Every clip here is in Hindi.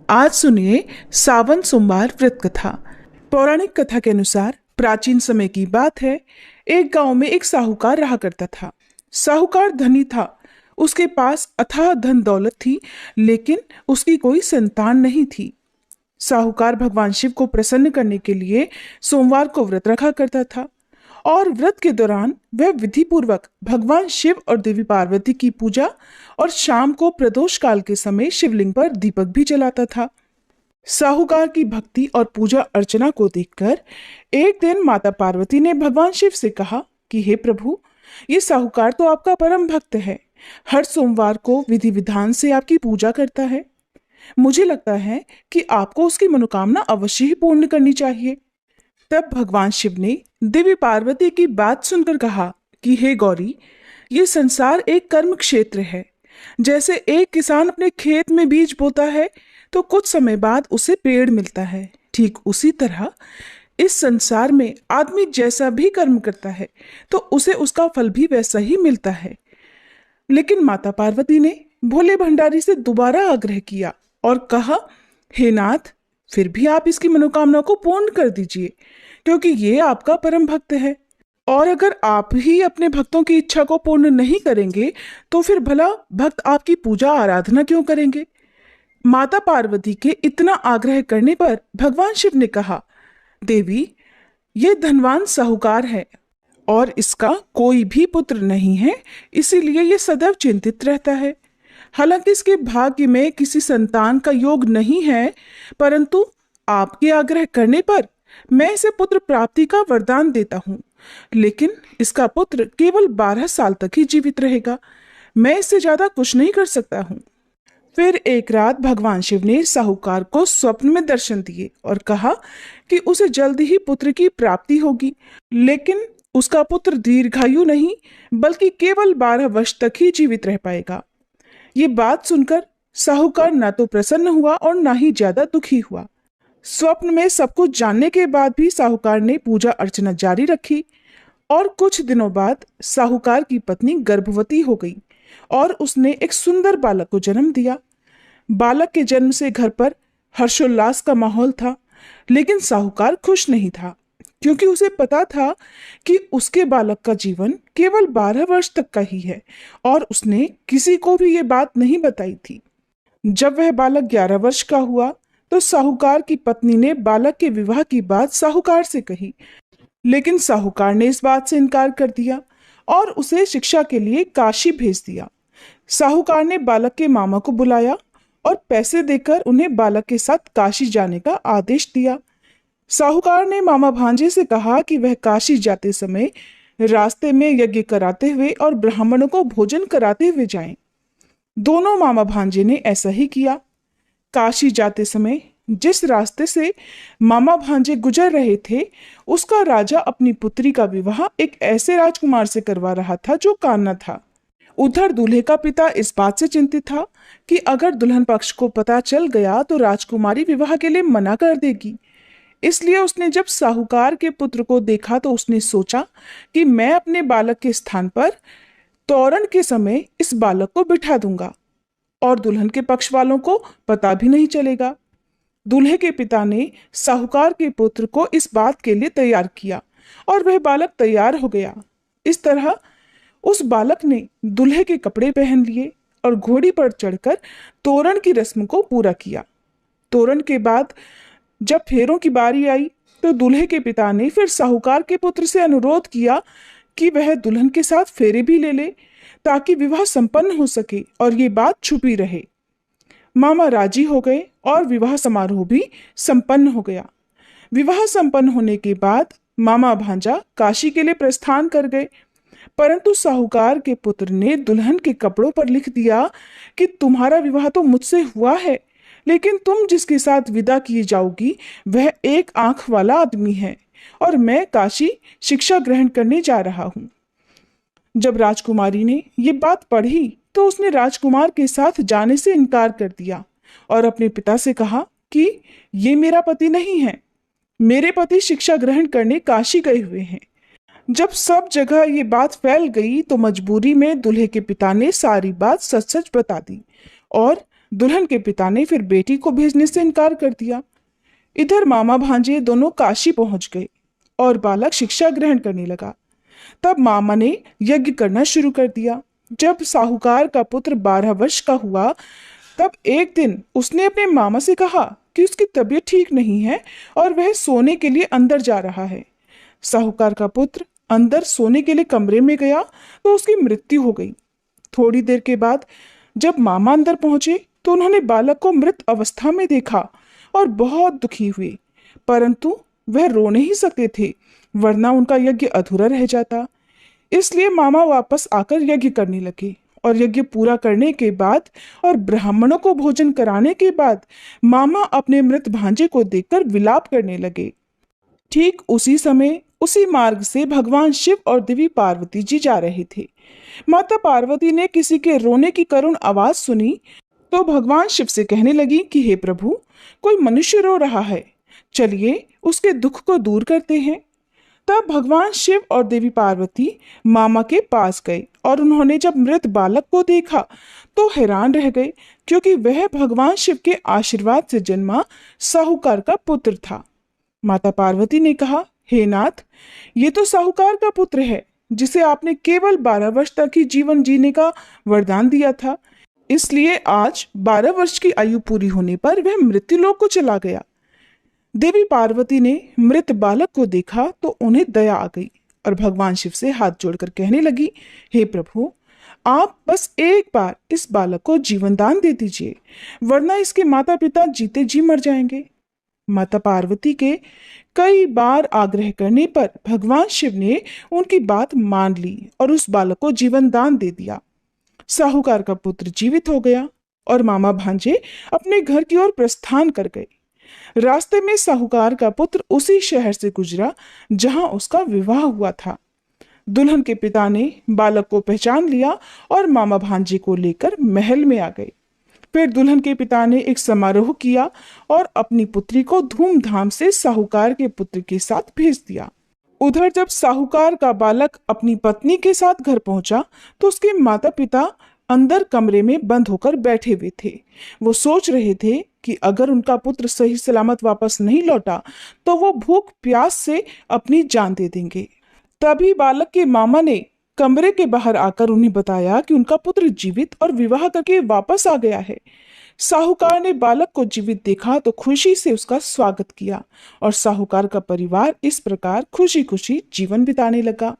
आज सुनिए सावन सोमवार व्रत कथा। पौराणिक कथा के अनुसार प्राचीन समय की बात है। एक गांव में एक साहूकार रहा करता था। साहूकार धनी था, उसके पास अथाह धन दौलत थी, लेकिन उसकी कोई संतान नहीं थी। साहूकार भगवान शिव को प्रसन्न करने के लिए सोमवार को व्रत रखा करता था और व्रत के दौरान वह विधि पूर्वक भगवान शिव और देवी पार्वती की पूजा और शाम को प्रदोष काल के समय शिवलिंग पर दीपक भी जलाता था। साहूकार की भक्ति और पूजा अर्चना को देखकर एक दिन माता पार्वती ने भगवान शिव से कहा कि हे प्रभु, ये साहूकार तो आपका परम भक्त है, हर सोमवार को विधि विधान से आपकी पूजा करता है। मुझे लगता है कि आपको उसकी मनोकामना अवश्य ही पूर्ण करनी चाहिए। तब भगवान शिव ने देवी पार्वती की बात सुनकर कहा कि हे गौरी, ये संसार एक कर्म क्षेत्र है। जैसे एक किसान अपने खेत में बीज बोता है तो कुछ समय बाद उसे पेड़ मिलता है, ठीक उसी तरह इस संसार में आदमी जैसा भी कर्म करता है तो उसे उसका फल भी वैसा ही मिलता है। लेकिन माता पार्वती ने भोले भंडारी से दोबारा आग्रह किया और कहा, हे नाथ, फिर भी आप इसकी मनोकामना को पूर्ण कर दीजिए, क्योंकि ये आपका परम भक्त है। और अगर आप ही अपने भक्तों की इच्छा को पूर्ण नहीं करेंगे तो फिर भला भक्त आपकी पूजा आराधना क्यों करेंगे। माता पार्वती के इतना आग्रह करने पर भगवान शिव ने कहा, देवी, ये धनवान साहूकार है और इसका कोई भी पुत्र नहीं है, इसीलिए ये सदैव चिंतित रहता है। हालांकि इसके भाग्य में किसी संतान का योग नहीं है, परंतु आपके आग्रह करने पर मैं इसे पुत्र प्राप्ति का वरदान देता हूँ। लेकिन इसका पुत्र केवल 12 साल तक ही जीवित रहेगा, मैं इससे ज्यादा कुछ नहीं कर सकता हूँ। फिर एक रात भगवान शिव ने साहूकार को स्वप्न में दर्शन दिए और कहा कि उसे जल्दी ही पुत्र की प्राप्ति होगी, लेकिन उसका पुत्र दीर्घायु नहीं बल्कि केवल 12 वर्ष तक ही जीवित रह पाएगा। ये बात सुनकर साहूकार ना तो प्रसन्न हुआ और ना ही ज्यादा दुखी हुआ। स्वप्न में सब कुछ जानने के बाद भी साहूकार ने पूजा अर्चना जारी रखी और कुछ दिनों बाद साहूकार की पत्नी गर्भवती हो गई और उसने एक सुंदर बालक को जन्म दिया। बालक के जन्म से घर पर हर्षोल्लास का माहौल था, लेकिन साहूकार खुश नहीं था, क्योंकि उसे पता था कि उसके बालक का जीवन केवल 12 वर्ष तक का ही है और उसने किसी को भी ये बात नहीं बताई थी। जब वह बालक 11 वर्ष का हुआ तो साहूकार की पत्नी ने बालक के विवाह की बात साहूकार से कही, लेकिन साहूकार ने इस बात से इनकार कर दिया और उसे शिक्षा के लिए काशी भेज दिया। साहूकार ने बालक के मामा को बुलाया और पैसे देकर उन्हें बालक के साथ काशी जाने का आदेश दिया। साहूकार ने मामा भांजे से कहा कि वह काशी जाते समय रास्ते में यज्ञ कराते हुए और ब्राह्मणों को भोजन कराते हुए जाएं। दोनों मामा भांजे ने ऐसा ही किया। काशी जाते समय जिस रास्ते से मामा भांजे गुजर रहे थे, उसका राजा अपनी पुत्री का विवाह एक ऐसे राजकुमार से करवा रहा था जो कान्हा था। उधर दूल्हे का पिता इस बात से चिंतित था कि अगर दुल्हन पक्ष को पता चल गया तो राजकुमारी विवाह के लिए मना कर देगी। इसलिए उसने जब साहूकार के पुत्र को देखा तो उसने सोचा कि मैं अपने बालक के स्थान पर तोरण के समय इस बालक को बिठा दूंगा और दुल्हन के पक्ष वालों को पता भी नहीं चलेगा। दूल्हे के पिता ने साहूकार के पुत्र को इस बात के लिए तैयार किया और वह बालक तैयार हो गया। इस तरह उस बालक ने दूल्हे के कपड़े पहन लिए और घोड़ी पर चढ़कर तोरण की रस्म को पूरा किया। तोरण के बाद जब फेरों की बारी आई तो दूल्हे के पिता ने फिर साहूकार के पुत्र से अनुरोध किया कि वह दुल्हन के साथ फेरे भी ले ले, ताकि विवाह संपन्न हो सके और ये बात छुपी रहे। मामा राजी हो गए और विवाह समारोह भी संपन्न हो गया। विवाह संपन्न होने के बाद मामा भांजा काशी के लिए प्रस्थान कर गए, परंतु साहूकार के पुत्र ने दुल्हन के कपड़ों पर लिख दिया कि तुम्हारा विवाह तो मुझसे हुआ है, लेकिन तुम जिसके साथ विदा की जाओगी वह एक आंख वाला आदमी है और मैं काशी शिक्षा ग्रहण करने जा रहा हूँ। जब राजकुमारी ने ये बात पढ़ी तो उसने राजकुमार के साथ जाने से इनकार कर दिया और अपने पिता से कहा कि ये मेरा पति नहीं है, मेरे पति शिक्षा ग्रहण करने काशी गए हुए हैं। जब सब जगह ये बात फैल गई तो मजबूरी में दूल्हे के पिता ने सारी बात सच सच बता दी और दुल्हन के पिता ने फिर बेटी को भेजने से इनकार कर दिया। इधर मामा भांजे दोनों काशी पहुंच गए और बालक शिक्षा ग्रहण करने लगा। तब मामा ने यज्ञ करना शुरू कर दिया। जब साहूकार का पुत्र 12 वर्ष का हुआ तब एक दिन उसने अपने मामा से कहा कि उसकी तबीयत ठीक नहीं है और वह सोने के लिए अंदर जा रहा है। साहूकार का पुत्र अंदर सोने के लिए कमरे में गया तो उसकी मृत्यु हो गई। थोड़ी देर के बाद जब मामा अंदर पहुंचे तो उन्होंने बालक को मृत अवस्था में देखा और बहुत दुखी हुए, परंतु वह रो नहीं सकते थे वरना उनका यज्ञ अधूरा रह जाता। इसलिए मामा वापस आकर यज्ञ करने लगे और यज्ञ पूरा करने के बाद और ब्राह्मणों को भोजन कराने के बाद मामा अपने मृत भांजे को देखकर विलाप करने लगे। ठीक उसी समय उसी मार्ग से भगवान शिव और देवी पार्वती जी जा रहे थे। माता पार्वती ने किसी के रोने की करुण आवाज सुनी तो भगवान शिव से कहने लगी कि हे प्रभु, कोई मनुष्य रो रहा है, चलिए उसके दुख को दूर करते हैं। तब भगवान शिव और देवी पार्वती मामा के पास गए और उन्होंने जब मृत बालक को देखा तो हैरान रह गए, क्योंकि वह भगवान शिव के आशीर्वाद से जन्मा साहूकार का पुत्र था। माता पार्वती ने कहा, हे नाथ, ये तो साहूकार का पुत्र है जिसे आपने केवल 12 वर्ष तक ही जीवन जीने का वरदान दिया था, इसलिए आज 12 वर्ष की आयु पूरी होने पर वह मृत्युलोक को चला गया। देवी पार्वती ने मृत बालक को देखा तो उन्हें दया आ गई और भगवान शिव से हाथ जोड़कर कहने लगी, हे प्रभु, आप बस एक बार इस बालक को जीवन दान दे दीजिए, वरना इसके माता पिता जीते जी मर जाएंगे। माता पार्वती के कई बार आग्रह करने पर भगवान शिव ने उनकी बात मान ली और उस बालक को जीवन दान दे दिया। साहूकार का पुत्र जीवित हो गया और मामा भांजे अपने घर की ओर प्रस्थान कर गए। रास्ते में साहूकार का पुत्र उसी शहर से गुजरा जहां उसका विवाह हुआ था। दुल्हन के पिता ने बालक को पहचान लिया और मामा भांजे को लेकर महल में आ गए। फिर दुल्हन के पिता ने एक समारोह किया और अपनी पुत्री को धूमधाम से साहूकार के पुत्र के साथ भेज दिया। उधर जब साहूकार का बालक अपनी पत्नी के साथ घर पहुंचा तो उसके माता पिता अंदर कमरे में बंद होकर बैठे हुए थे। वो सोच रहे थे कि अगर उनका पुत्र सही सलामत वापस नहीं लौटा तो वो भूख प्यास से अपनी जान दे देंगे। तभी बालक के मामा ने कमरे के बाहर आकर उन्हें बताया कि उनका पुत्र जीवित और विवाह करके वापस आ गया है। साहूकार ने बालक को जीवित देखा तो खुशी से उसका स्वागत किया और साहूकार का परिवार इस प्रकार खुशी खुशी जीवन बिताने लगा।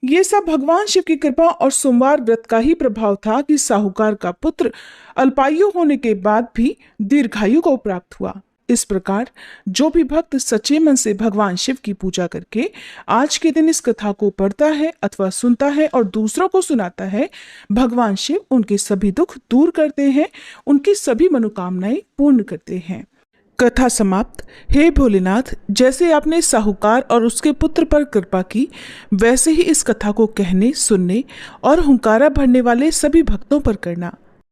ये सब भगवान शिव की कृपा और सोमवार व्रत का ही प्रभाव था कि साहूकार का पुत्र अल्पायु होने के बाद भी दीर्घायु को प्राप्त हुआ। इस प्रकार जो भी भक्त सच्चे मन से भगवान शिव की पूजा करके आज के दिन इस कथा को पढ़ता है अथवा सुनता है और दूसरों को सुनाता है, भगवान शिव उनके सभी दुख दूर करते हैं, उनकी सभी मनोकामनाएं पूर्ण करते हैं। कथा समाप्त। हे भोलेनाथ, जैसे आपने साहूकार और उसके पुत्र पर कृपा की, वैसे ही इस कथा को कहने, सुनने और हुंकारा भरने वाले सभी भक्तों पर करना।